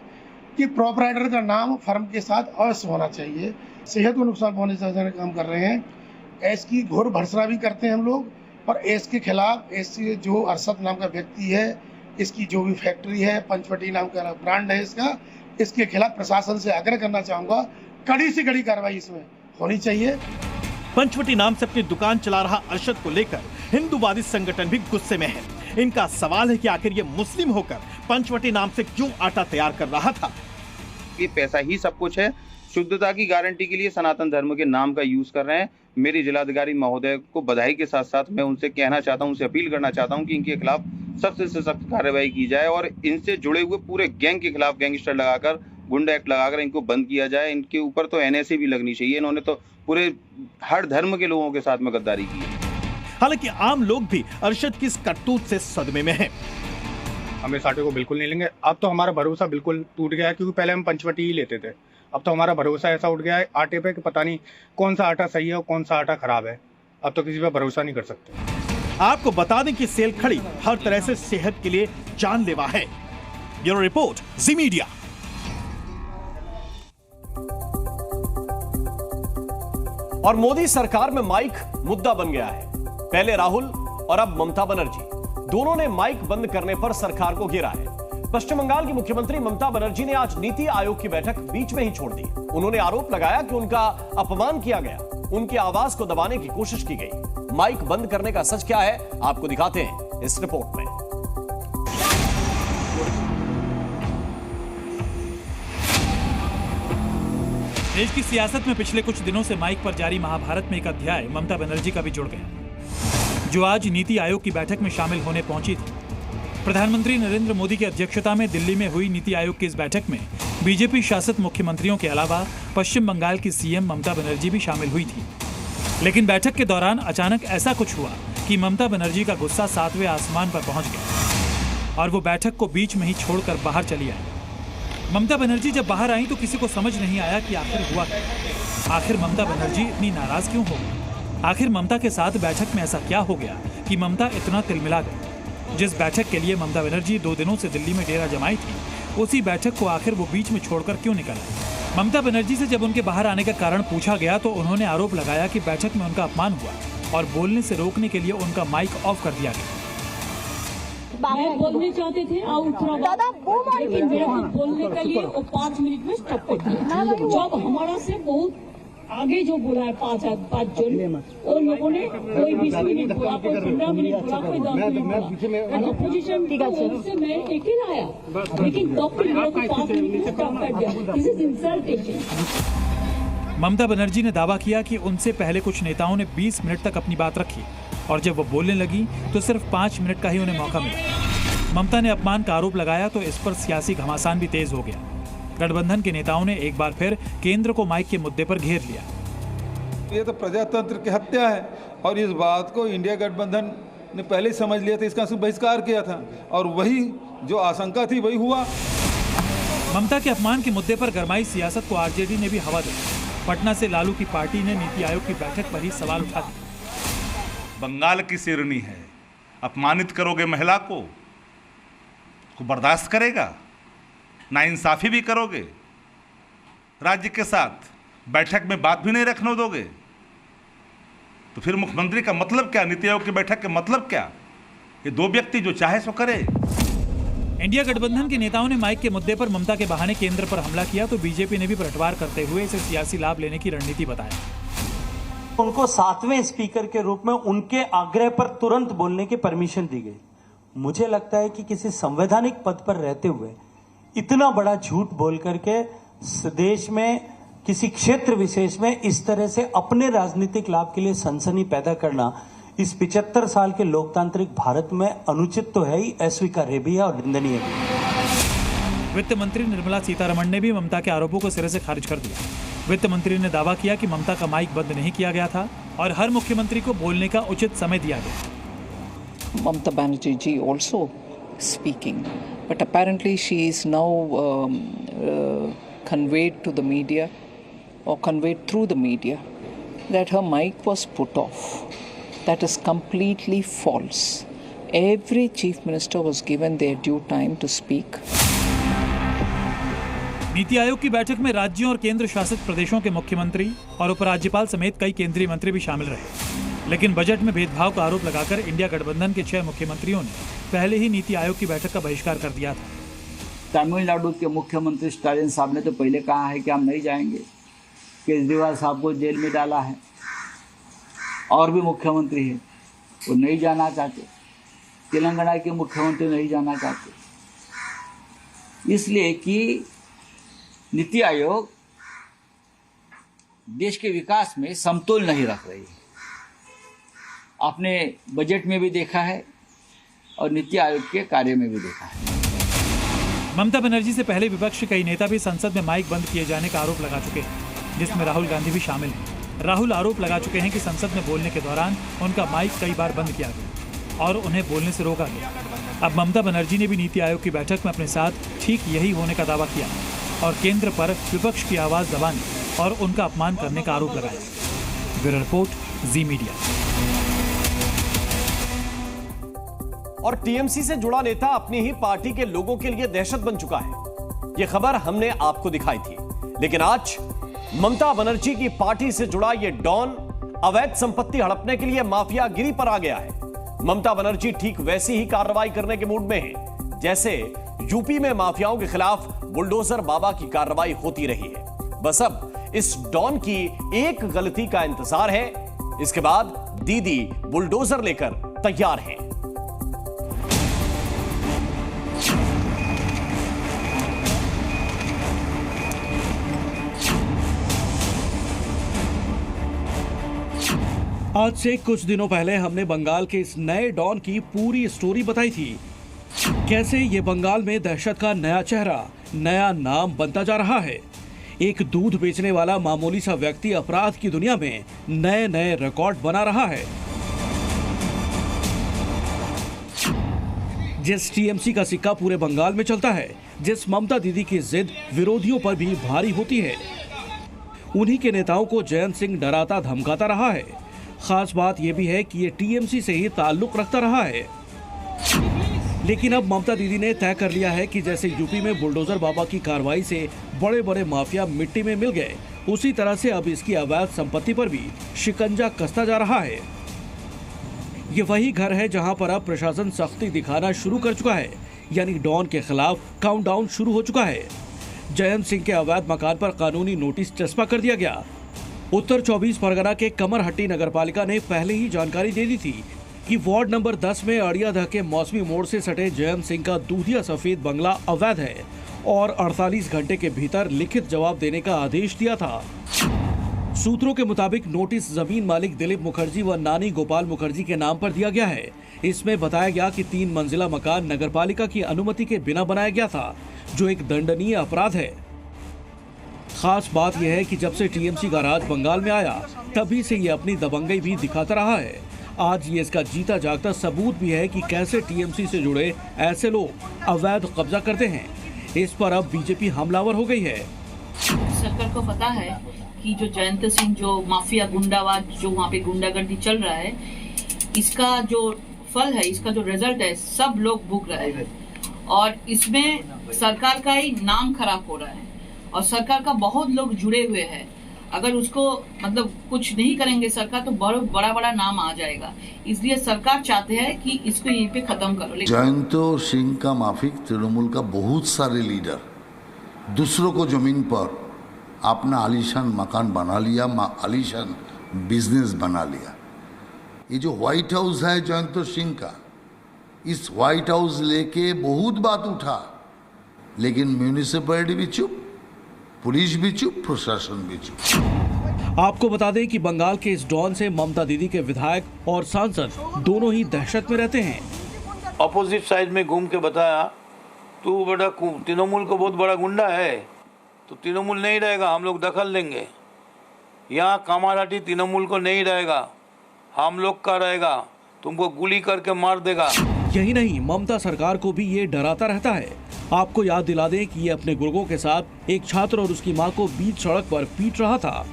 कि प्रोप्राइटर का नाम फर्म के साथ अवश्य होना चाहिए। सेहत को नुकसान पहुंचाने से काम कर रहे हैं। एस की घोर भर्त्सना भी करते हैं हम लोग और एस के खिलाफ, एस जो अरशद नाम का व्यक्ति है, इसकी जो भी फैक्ट्री है, पंचवटी नाम का ब्रांड है इसका, इसके खिलाफ प्रशासन से आग्रह करना चाहूंगा, कड़ी से कड़ी कार्रवाई इसमें होनी चाहिए। पंचवटी नाम से अपनी दुकान चला रहा अरशद को लेकर हिंदूवादी संगठन भी गुस्से में है। इनका सवाल है कि आखिर ये मुस्लिम होकर पंचवटी नाम से क्यों आटा तैयार कर रहा था। ये पैसा ही सब कुछ है। शुद्धता की गारंटी के लिए सनातन धर्म के नाम का यूज कर रहे हैं। मेरी जिलाधिकारी महोदय को बधाई के साथ साथ मैं उनसे कहना चाहता हूं, उनसे अपील करना चाहता हूं कि इनके खिलाफ सख्त से सख्त कार्रवाई की जाए और इनसे जुड़े हुए पूरे गैंग के खिलाफ गैंगस्टर लगाकर, गुंडा एक्ट लगाकर इनको बंद किया जाए। इनके ऊपर तो NSA भी लगनी चाहिए। इन्होंने तो पूरे हर धर्म के लोगों के साथ में गद्दारी की है। हालांकि आम लोग भी अरशद की इस करतूत से सदमे में हैं। हम इस आटे को बिल्कुल नहीं लेंगे। अब तो हमारा भरोसा बिल्कुल टूट गया है क्योंकि पहले हम पंचवटी ही लेते थे। अब तो हमारा भरोसा ऐसा उठ गया है आटे पे कि पता नहीं कौन सा आटा सही है और कौन सा आटा खराब है। अब तो किसी पे भरोसा नहीं कर सकते। आपको बता दें कि सेल खड़ी हर तरह से सेहत के लिए जानलेवा है। ब्यूरो रिपोर्ट, जी मीडिया। और मोदी सरकार में माइक मुद्दा बन गया है। पहले राहुल और अब ममता बनर्जी दोनों ने माइक बंद करने पर सरकार को घेरा है। पश्चिम बंगाल की मुख्यमंत्री ममता बनर्जी ने आज नीति आयोग की बैठक बीच में ही छोड़ दी। उन्होंने आरोप लगाया कि उनका अपमान किया गया, उनकी आवाज को दबाने की कोशिश की गई। माइक बंद करने का सच क्या है, आपको दिखाते हैं इस रिपोर्ट में। देश की सियासत में पिछले कुछ दिनों से माइक पर जारी महाभारत में एक अध्याय ममता बनर्जी का भी जुड़ गया, जो आज नीति आयोग की बैठक में शामिल होने पहुंची थी। प्रधानमंत्री नरेंद्र मोदी की अध्यक्षता में दिल्ली में हुई नीति आयोग की इस बैठक में बीजेपी शासित मुख्यमंत्रियों के अलावा पश्चिम बंगाल की सीएम ममता बनर्जी भी शामिल हुई थी। लेकिन बैठक के दौरान अचानक ऐसा कुछ हुआ कि ममता बनर्जी का गुस्सा 7वें आसमान पर पहुंच गया और वो बैठक को बीच में ही छोड़कर बाहर चली आई। ममता बनर्जी जब बाहर आई तो किसी को समझ नहीं आया कि आखिर हुआ क्या। आखिर ममता बनर्जी इतनी नाराज क्यों हो गई? आखिर ममता के साथ बैठक में ऐसा क्या हो गया कि ममता इतना तिलमिला गई? जिस बैठक के लिए ममता बनर्जी 2 दिनों से दिल्ली में डेरा जमाई थी, उसी बैठक को आखिर वो बीच में छोड़कर क्यों निकल आई? ममता बनर्जी से जब उनके बाहर आने का कारण पूछा गया तो उन्होंने आरोप लगाया कि बैठक में उनका अपमान हुआ और बोलने से रोकने के लिए उनका माइक ऑफ कर दिया गया। बोलने चाहते थे दादा, वो बोलने के लिए वो 5 मिनट में स्टॉप कर दिया। जब हमारा से बहुत आगे जो बोला है 5 जन, और लोगों ने कोई 20 मिनट बोला, कोई 15 मिनट बोला, कोई 10 मिनट बोला। अपोजिशन से मैं एक ही लाया, लेकिन डॉक्टर 5 मिनट में स्टॉप कर दिया। This is insultation. Mamata Banerjee ने दावा किया कि उनसे पहले कुछ नेताओं ने 20 मिनट तक अपनी बात रखी और जब वो बोलने लगी तो सिर्फ 5 मिनट का ही उन्हें मौका मिला। ममता ने अपमान का आरोप लगाया तो इस पर सियासी घमासान भी तेज हो गया। गठबंधन के नेताओं ने एक बार फिर केंद्र को माइक के मुद्दे पर घेर लिया। ये तो प्रजातंत्र की हत्या है और इस बात को इंडिया गठबंधन ने पहले ही समझ लिया था, इसका बहिष्कार किया था और वही जो आशंका थी वही हुआ। ममता के अपमान के मुद्दे पर गरमाई सियासत को आरजेडी ने भी हवा दी। पटना से लालू की पार्टी ने नीति आयोग की बैठक पर ही सवाल उठा दिया। बंगाल की शेरनी है, अपमानित करोगे महिला को बर्दाश्त करेगा? नाइंसाफी भी करोगे? राज्य के साथ बैठक में बात भी नहीं रखने दोगे? तो फिर मुख्यमंत्री का मतलब क्या? नीति आयोग की बैठक का मतलब क्या? ये 2 व्यक्ति जो चाहे सो करे। इंडिया गठबंधन के नेताओं ने माइक के मुद्दे पर ममता के बहाने केंद्र पर हमला किया तो बीजेपी ने भी पलटवार करते हुए इसे सियासी लाभ लेने की रणनीति बताया। उनको 7वें स्पीकर के रूप में उनके आग्रह पर तुरंत बोलने की परमिशन दी गई। मुझे लगता है कि किसी संवैधानिक पद पर रहते हुए इतना बड़ा झूठ बोल करके देश में किसी क्षेत्र विशेष में इस तरह से अपने राजनीतिक लाभ के लिए सनसनी पैदा करना इस 75 साल के लोकतांत्रिक भारत में अनुचित तो है ही, अस्वीकार्य भी है और निंदनीय भी है। वित्त मंत्री निर्मला सीतारमण ने भी ममता के आरोपों को सिरे से खारिज कर दिया। वित्त मंत्री ने दावा किया कि ममता का माइक बंद नहीं किया गया था और हर मुख्यमंत्री को बोलने का उचित समय दिया गया। Mamata Banerjee ji also speaking, but apparently she is now conveyed to the media or conveyed through the media that her mic was put off. That is completely false. Every chief minister was given their due time to speak. NITI Aayog की बैठक में राज्यों और केंद्र शासित प्रदेशों के मुख्यमंत्री और उपराज्यपाल समेत कई केंद्रीय मंत्री भी शामिल रहे, लेकिन बजट में भेदभाव का आरोप लगाकर इंडिया गठबंधन के 6 मुख्यमंत्रियों ने पहले ही नीति आयोग की बैठक का बहिष्कार कर दिया था। तमिलनाडु के मुख्यमंत्री स्टालिन साहब ने तो पहले कहा है कि हम नहीं जाएंगे, केजरीवाल साहब को जेल में डाला है, और भी मुख्यमंत्री हैं वो नहीं जाना चाहते, तेलंगाना के मुख्यमंत्री नहीं जाना चाहते, इसलिए कि नीति आयोग देश के विकास में समतोल नहीं रख रही है। आपने बजट में भी देखा है और नीति आयोग के कार्य में भी देखा है। ममता बनर्जी से पहले विपक्ष के कई नेता भी संसद में माइक बंद किए जाने का आरोप लगा चुके हैं, जिसमें राहुल गांधी भी शामिल हैं। राहुल आरोप लगा चुके हैं कि संसद में बोलने के दौरान उनका माइक कई बार बंद किया गया और उन्हें बोलने से रोका गया। अब ममता बनर्जी ने भी नीति आयोग की बैठक में अपने साथ ठीक यही होने का दावा किया और केंद्र पर विपक्ष की आवाज दबाने और उनका अपमान करने का आरोप लगाया। ब्यूरो रिपोर्ट, जी मीडिया। और टीएमसी से जुड़ा नेता अपनी ही पार्टी के लोगों के लिए दहशत बन चुका है। यह खबर हमने आपको दिखाई थी, लेकिन आज ममता बनर्जी की पार्टी से जुड़ा यह डॉन अवैध संपत्ति हड़पने के लिए माफियागिरी पर आ गया है। ममता बनर्जी ठीक वैसी ही कार्रवाई करने के मूड में है जैसे यूपी में माफियाओं के खिलाफ बुलडोजर बाबा की कार्रवाई होती रही है। बस अब इस डॉन की एक गलती का इंतजार है, इसके बाद दीदी बुलडोजर लेकर तैयार हैं। आज से कुछ दिनों पहले हमने बंगाल के इस नए डॉन की पूरी स्टोरी बताई थी, कैसे ये बंगाल में दहशत का नया चेहरा, नया नाम बनता जा रहा है। एक दूध बेचने वाला मामूली सा व्यक्ति अपराध की दुनिया में नए नए रिकॉर्ड बना रहा है। जिस टीएमसी का सिक्का पूरे बंगाल में चलता है, जिस ममता दीदी की जिद विरोधियों पर भी भारी होती है, उन्हीं के नेताओं को जयंत सिंह डराता धमकाता रहा है। खास बात यह भी है कि ये टीएमसी से ही ताल्लुक रखता रहा है। लेकिन अब ममता दीदी ने तय कर लिया है कि जैसे यूपी में बुलडोजर बाबा की कार्रवाई से बड़े बड़े माफिया मिट्टी में मिल गए, उसी तरह से अब इसकी अवैध संपत्ति पर भी शिकंजा कसता जा रहा है। ये वही घर है जहां पर अब प्रशासन सख्ती दिखाना शुरू कर चुका है, यानी डॉन के खिलाफ काउंटडाउन शुरू हो चुका है। जयंत सिंह के अवैध मकान पर कानूनी नोटिस चस्पा कर दिया गया। उत्तर 24 परगना के कमरहट्टी नगरपालिका ने पहले ही जानकारी दे दी थी कि वार्ड नंबर 10 में अड़ियादह के मौसमी मोड़ से सटे जयंत सिंह का दूधिया सफेद बंगला अवैध है और 48 घंटे के भीतर लिखित जवाब देने का आदेश दिया था। सूत्रों के मुताबिक नोटिस जमीन मालिक दिलीप मुखर्जी व नानी गोपाल मुखर्जी के नाम पर दिया गया है। इसमें बताया गया कि 3 मंजिला मकान नगरपालिका की अनुमति के बिना बनाया गया था, जो एक दंडनीय अपराध है। खास बात यह है कि जब से टीएमसी का राज बंगाल में आया, तभी से ये अपनी दबंगई भी दिखाता रहा है। आज ये इसका जीता जागता सबूत भी है कि कैसे टीएमसी से जुड़े ऐसे लोग अवैध कब्जा करते हैं। इस पर अब बीजेपी हमलावर हो गई है। सरकार को पता है कि जो जयंत सिंह जो माफिया गुंडावाद जो वहाँ पे गुंडागर्दी चल रहा है, इसका जो फल है, इसका जो रिजल्ट है, सब लोग भुग रहे हैं और इसमें सरकार का ही नाम खराब हो रहा है और सरकार का बहुत लोग जुड़े हुए हैं। अगर उसको मतलब कुछ नहीं करेंगे सरकार तो बड़ा बड़ा नाम आ जाएगा, इसलिए सरकार चाहते हैं कि इसको यहीं पे खत्म करो। जयंत सिंह का माफिक तृणमूल का बहुत सारे लीडर दूसरों को जमीन पर अपना आलीशान मकान बना लिया, आलीशान बिजनेस बना लिया। ये जो व्हाइट हाउस है जयंत सिंह का, इस व्हाइट हाउस लेके बहुत बात उठा, लेकिन म्यूनिसिपैलिटी भी चुप, पुलिस भी चुप, प्रशासन भी चुप। आपको बता दें कि बंगाल के इस डॉन से ममता दीदी के विधायक और सांसद दोनों ही दहशत में रहते हैं। अपोजिट साइड में घूम के बताया, तू बड़ा तृणमूल को बहुत बड़ा गुंडा है, तो तृणमूल नहीं रहेगा, हम लोग दखल लेंगे। यहाँ कामाराटी तृणमूल को नहीं रहेगा, हम लोग का रहेगा, तुमको गोली करके मार देगा। यही नहीं, ममता सरकार को भी ये डराता रहता है। आपको याद दिला दें कि ये अपने गुर्गों के साथ एक छात्र और उसकी मां को बीच सड़क पर पीट रहा था।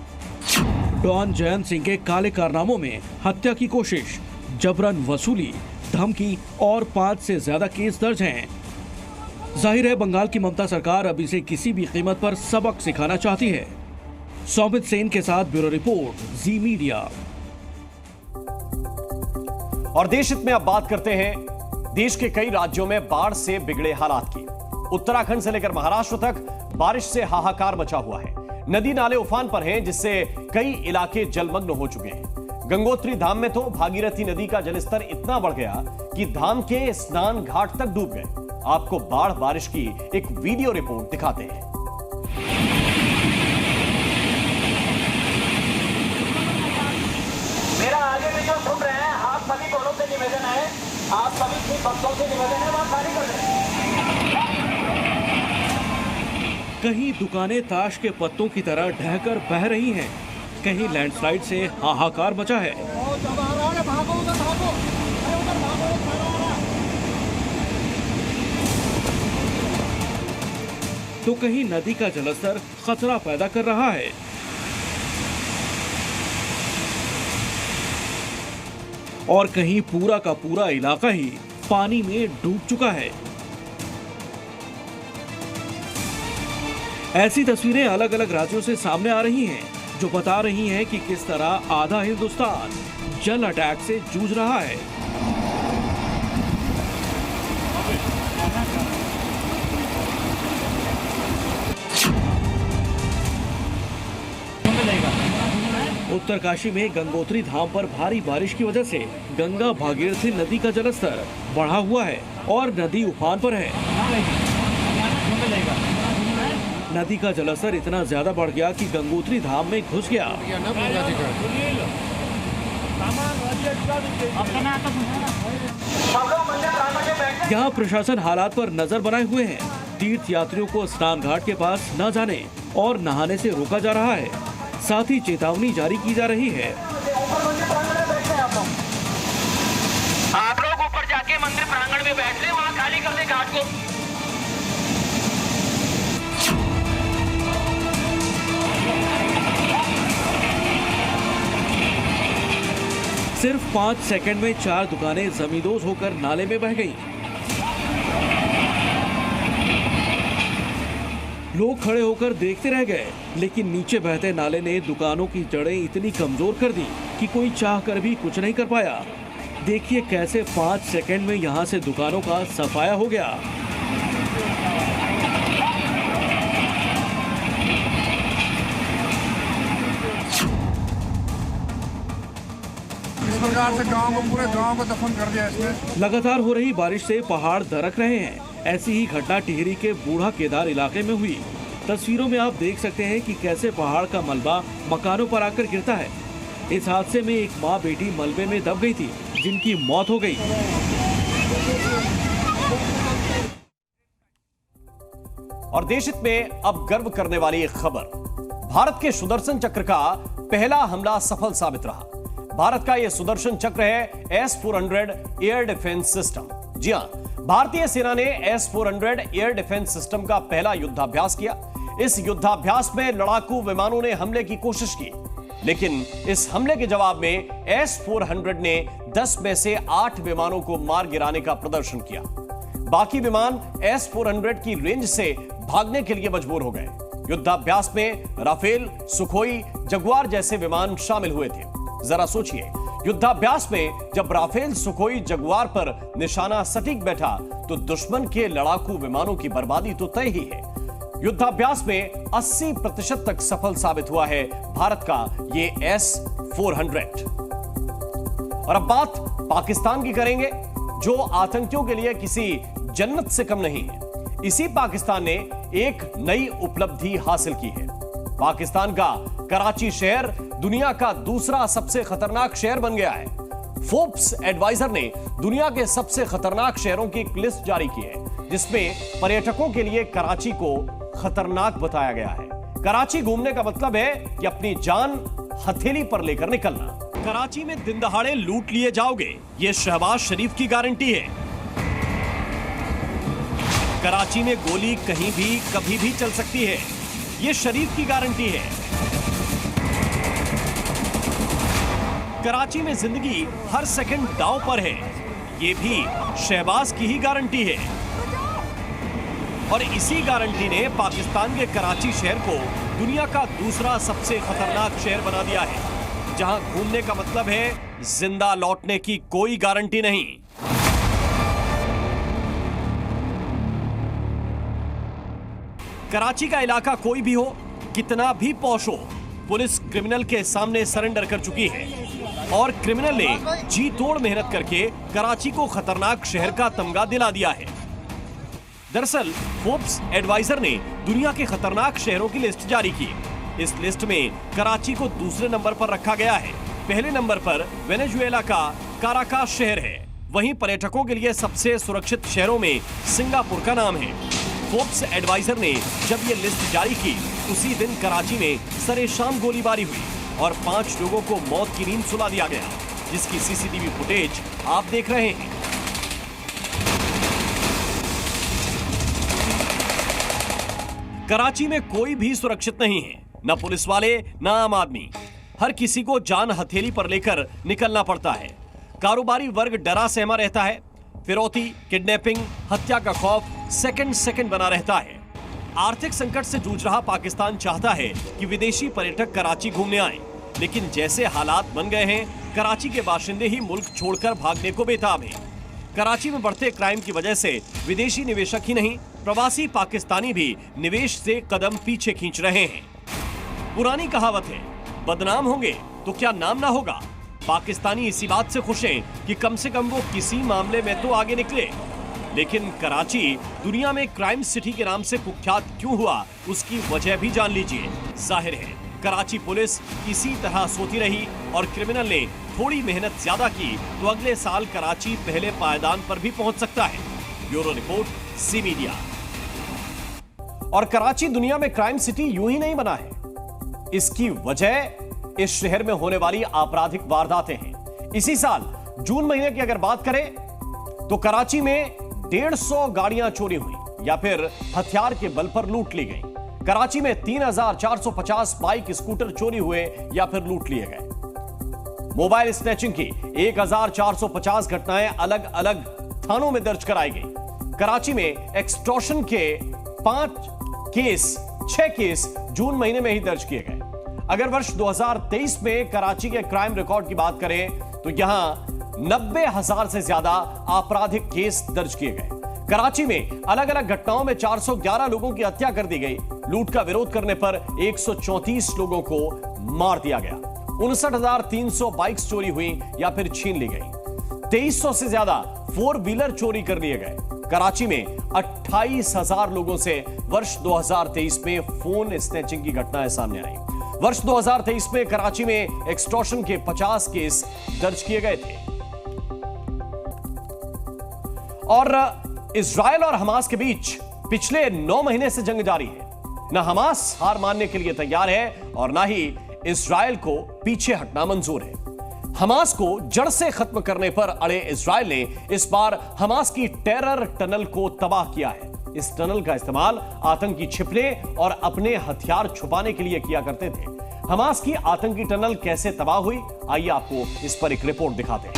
डॉन जयंत सिंह के काले कारनामों में हत्या की कोशिश, जबरन वसूली, धमकी और 5 से ज्यादा केस दर्ज हैं। जाहिर है बंगाल की ममता सरकार अब इसे किसी भी कीमत पर सबक सिखाना चाहती है। सौमित सेन के साथ ब्यूरो रिपोर्ट, जी मीडिया। और देश हित में अब बात करते हैं देश के कई राज्यों में बाढ़ से बिगड़े हालात की। उत्तराखंड से लेकर महाराष्ट्र तक बारिश से हाहाकार मचा हुआ है। नदी नाले उफान पर हैं, जिससे कई इलाके जलमग्न हो चुके हैं। गंगोत्री धाम में तो भागीरथी नदी का जलस्तर इतना बढ़ गया कि धाम के स्नान घाट तक डूब गए। आपको बाढ़ बारिश की एक वीडियो रिपोर्ट दिखाते हैं। मेरा आगे भी जो सुन रहे हैं, आप सभी दोनों से निवेदन है, आप सभी भक्तों से निवेदन है, वहां खाली कर दें। कहीं दुकानें ताश के पत्तों की तरह ढहकर बह रही हैं, कहीं लैंडस्लाइड से हाहाकार मचा है। तो कहीं नदी का जलस्तर खतरा पैदा कर रहा है। और कहीं पूरा का पूरा इलाका ही पानी में डूब चुका है। ऐसी तस्वीरें अलग अलग राज्यों से सामने आ रही हैं, जो बता रही हैं कि किस तरह आधा हिंदुस्तान जल अटैक से जूझ रहा है। उत्तरकाशी में गंगोत्री धाम पर भारी बारिश की वजह से गंगा भागीरथी नदी का जलस्तर बढ़ा हुआ है और नदी उफान पर है। नदी का जलस्तर इतना ज्यादा बढ़ गया कि गंगोत्री धाम में घुस गया। यहाँ प्रशासन हालात पर नजर बनाए हुए हैं। तीर्थ यात्रियों को स्नान घाट के पास न जाने और नहाने से रोका जा रहा है। साथ ही चेतावनी जारी की जा रही है। आप लोग ऊपर जाके मंदिर प्रांगण में बैठ ले, वहाँ खाली कर दे घाट को। सिर्फ 5 सेकंड में 4 दुकानें जमींदोज होकर नाले में बह गईं। लोग खड़े होकर देखते रह गए, लेकिन नीचे बहते नाले ने दुकानों की जड़ें इतनी कमजोर कर दी कि कोई चाहकर भी कुछ नहीं कर पाया। देखिए कैसे 5 सेकंड में यहां से दुकानों का सफाया हो गया। इस प्रकार से पूरे गांव को दफन कर दिया इसने। लगातार हो रही बारिश से पहाड़ दरक रहे हैं। ऐसी ही घटना टिहरी के बूढ़ा केदार इलाके में हुई। तस्वीरों में आप देख सकते हैं कि कैसे पहाड़ का मलबा मकानों पर आकर गिरता है। इस हादसे में एक मां बेटी मलबे में दब गई थी, जिनकी मौत हो गई। और देश हित में अब गर्व करने वाली एक खबर, भारत के सुदर्शन चक्र का पहला हमला सफल साबित रहा। भारत का यह सुदर्शन चक्र है S-400 एयर डिफेंस सिस्टम। जी हां, भारतीय सेना ने S-400 एयर डिफेंस सिस्टम का पहला युद्धाभ्यास किया। इस युद्धाभ्यास में लड़ाकू विमानों ने हमले की कोशिश की, लेकिन इस हमले के जवाब में S-400 ने 10 में से 8 विमानों को मार गिराने का प्रदर्शन किया। बाकी विमान S-400 की रेंज से भागने के लिए मजबूर हो गए। युद्धाभ्यास में राफेल, सुखोई, जगुआर जैसे विमान शामिल हुए थे। जरा सोचिए, युद्धाभ्यास में जब राफेल, सुखोई, जगुआर पर निशाना सटीक बैठा तो दुश्मन के लड़ाकू विमानों की बर्बादी तो तय ही है। युद्धाभ्यास में 80% तक सफल साबित हुआ है भारत का ये S-400। और अब बात पाकिस्तान की करेंगे, जो आतंकियों के लिए किसी जन्नत से कम नहीं है। इसी पाकिस्तान ने एक नई उपलब्धि हासिल की है। पाकिस्तान का कराची शहर दुनिया का दूसरा सबसे खतरनाक शहर बन गया है। फोर्ब्स एडवाइजर ने दुनिया के सबसे खतरनाक शहरों की एक लिस्ट जारी की है, जिसमें पर्यटकों के लिए कराची को खतरनाक बताया गया है। कराची घूमने का मतलब है कि अपनी जान हथेली पर लेकर निकलना। कराची में दिन दहाड़े लूट लिए जाओगे, ये शहबाज शरीफ की गारंटी है। कराची में गोली कहीं भी कभी भी चल सकती है, ये शरीफ की गारंटी है। कराची में जिंदगी हर सेकंड दांव पर है, ये भी शहबाज की ही गारंटी है। और इसी गारंटी ने पाकिस्तान के कराची शहर को दुनिया का दूसरा सबसे खतरनाक शहर बना दिया है, जहां घूमने का मतलब है जिंदा लौटने की कोई गारंटी नहीं। कराची का इलाका कोई भी हो, कितना भी पॉश हो, पुलिस क्रिमिनल के सामने सरेंडर कर चुकी है और क्रिमिनल ने जी तोड़ मेहनत करके कराची को खतरनाक शहर का तमगा दिला दिया है। दरअसल फोर्ब्स एडवाइजर ने दुनिया के खतरनाक शहरों की लिस्ट जारी की। इस लिस्ट में कराची को दूसरे नंबर पर रखा गया है। पहले नंबर पर वेनेजुएला का काराकास शहर है। वहीं पर्यटकों के लिए सबसे सुरक्षित शहरों में सिंगापुर का नाम है। फोर्ब्स एडवाइजर ने जब ये लिस्ट जारी की, उसी दिन कराची में सरेशाम गोलीबारी हुई और 5 लोगों को मौत की नींद सुला दिया गया, जिसकी सीसीटीवी फुटेज आप देख रहे हैं। कराची में कोई भी सुरक्षित नहीं है, न पुलिस वाले न आम आदमी। हर किसी को जान हथेली पर लेकर निकलना पड़ता है। कारोबारी वर्ग डरा सहमा रहता है। फिरौती, किडनैपिंग, हत्या का खौफ सेकंड बना रहता है। आर्थिक संकट से जूझ रहा पाकिस्तान चाहता है कि विदेशी पर्यटक कराची घूमने आएं, लेकिन जैसे हालात बन गए हैं, कराची के बाशिंदे ही मुल्क छोड़कर भागने को बेताब हैं। कराची में बढ़ते क्राइम की वजह से विदेशी निवेशक ही नहीं, प्रवासी पाकिस्तानी भी निवेश से कदम पीछे खींच रहे हैं। पुरानी कहावत है, बदनाम होंगे तो क्या नाम ना होगा। पाकिस्तानी इसी बात से खुश हैं कि कम से कम वो किसी मामले में तो आगे निकले। लेकिन कराची दुनिया में क्राइम सिटी के नाम से कुख्यात क्यों हुआ, उसकी वजह भी जान लीजिए। जाहिर है कराची पुलिस इसी तरह सोती रही और क्रिमिनल ने थोड़ी मेहनत ज्यादा की तो अगले साल कराची पहले पायदान पर भी पहुंच सकता है। Bureau report, C media. और कराची दुनिया में क्राइम सिटी यूं ही नहीं बना है, इसकी वजह इस शहर में होने वाली आपराधिक वारदातें हैं। इसी साल जून महीने की अगर बात करें तो कराची में 150 गाड़ियां चोरी हुई या फिर हथियार के बल पर लूट ली गई। कराची में 3450 बाइक, स्कूटर चोरी हुए या फिर लूट लिए गए। मोबाइल स्नैचिंग की 1450 घटनाएं अलग अलग थानों में दर्ज कराई गई। कराची में एक्सटॉर्शन के 6 केस जून महीने में ही दर्ज किए गए। अगर वर्ष 2023 में कराची के क्राइम रिकॉर्ड की बात करें तो यहां 90,000 से ज्यादा आपराधिक केस दर्ज किए गए। कराची में अलग अलग घटनाओं में 411 लोगों की हत्या कर दी गई। लूट का विरोध करने पर 134 लोगों को मार दिया गया। 59,300 बाइक्स चोरी हुई या फिर छीन ली गई। 2300 से ज्यादा 4 व्हीलर चोरी कर लिए गए। कराची में 28,000 लोगों से वर्ष 2023 में फोन स्नैचिंग की घटनाएं सामने आई। वर्ष 2023 में कराची में एक्सटॉर्शन के 50 केस दर्ज किए गए थे। और इजराइल और हमास के बीच पिछले 9 महीने से जंग जारी है। न हमास हार मानने के लिए तैयार है और न ही इजराइल को पीछे हटना मंजूर है। हमास को जड़ से खत्म करने पर अड़े इजराइल ने इस बार हमास की टेरर टनल को तबाह किया है। इस टनल का इस्तेमाल आतंकी छिपने और अपने हथियार छुपाने के लिए किया करते थे। हमास की आतंकी टनल कैसे तबाह हुई, आइए आपको इस पर एक रिपोर्ट दिखाते हैं।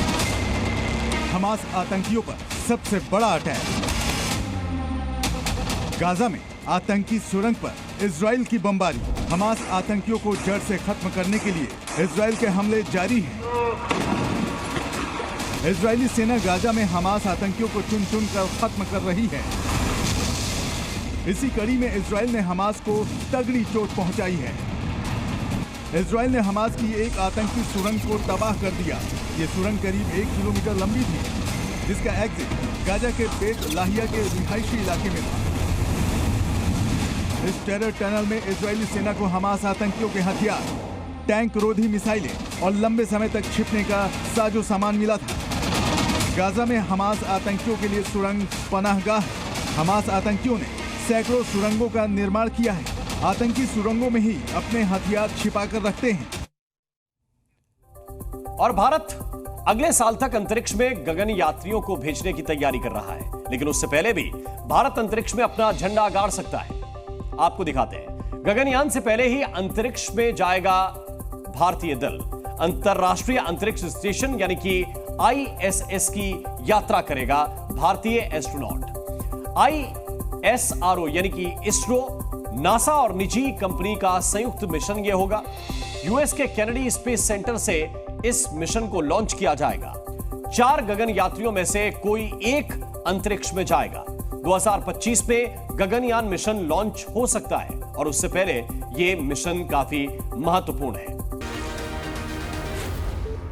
हमास आतंकियों पर सबसे बड़ा अटैक। गाजा में आतंकी सुरंग पर इजराइल की बमबारी। हमास आतंकियों को जड़ से खत्म करने के लिए इजराइल के हमले जारी हैं। इजरायली सेना गाजा में हमास आतंकियों को चुन चुन कर खत्म कर रही है। इसी कड़ी में इजराइल ने हमास को तगड़ी चोट पहुंचाई है। इजराइल ने हमास की एक आतंकी सुरंग को तबाह कर दिया। ये सुरंग करीब 1 किलोमीटर लंबी थी, जिसका एग्जिट गाजा के बेत लाहिया के रिहायशी इलाके में था। इस टेरर टनल में इजरायली सेना को हमास आतंकियों के हथियार, टैंक रोधी मिसाइलें और लंबे समय तक छिपने का साजो सामान मिला था। गाजा में हमास आतंकियों के लिए सुरंग पनाहगाह है। हमास आतंकियों ने सैकड़ों सुरंगों का निर्माण किया है। आतंकी सुरंगों में ही अपने हथियार छिपाकर रखते हैं। और भारत अगले साल तक अंतरिक्ष में गगन यात्रियों को भेजने की तैयारी कर रहा है, लेकिन उससे पहले भी भारत अंतरिक्ष में अपना झंडा गाड़ सकता है। आपको दिखाते हैं। गगनयान से पहले ही अंतरिक्ष में जाएगा भारतीय दल। अंतरराष्ट्रीय अंतरिक्ष स्टेशन यानी कि ISS की यात्रा करेगा भारतीय एस्ट्रोनॉट। ISRO यानी कि इसरो, नासा और निजी कंपनी का संयुक्त मिशन यह होगा। यूएस के केनेडी स्पेस सेंटर से इस मिशन को लॉन्च किया जाएगा। 4 गगन यात्रियों में से कोई एक अंतरिक्ष में जाएगा। 2025 में गगनयान मिशन लॉन्च हो सकता है और उससे पहले यह मिशन काफी महत्वपूर्ण है।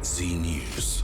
जी न्यूज़।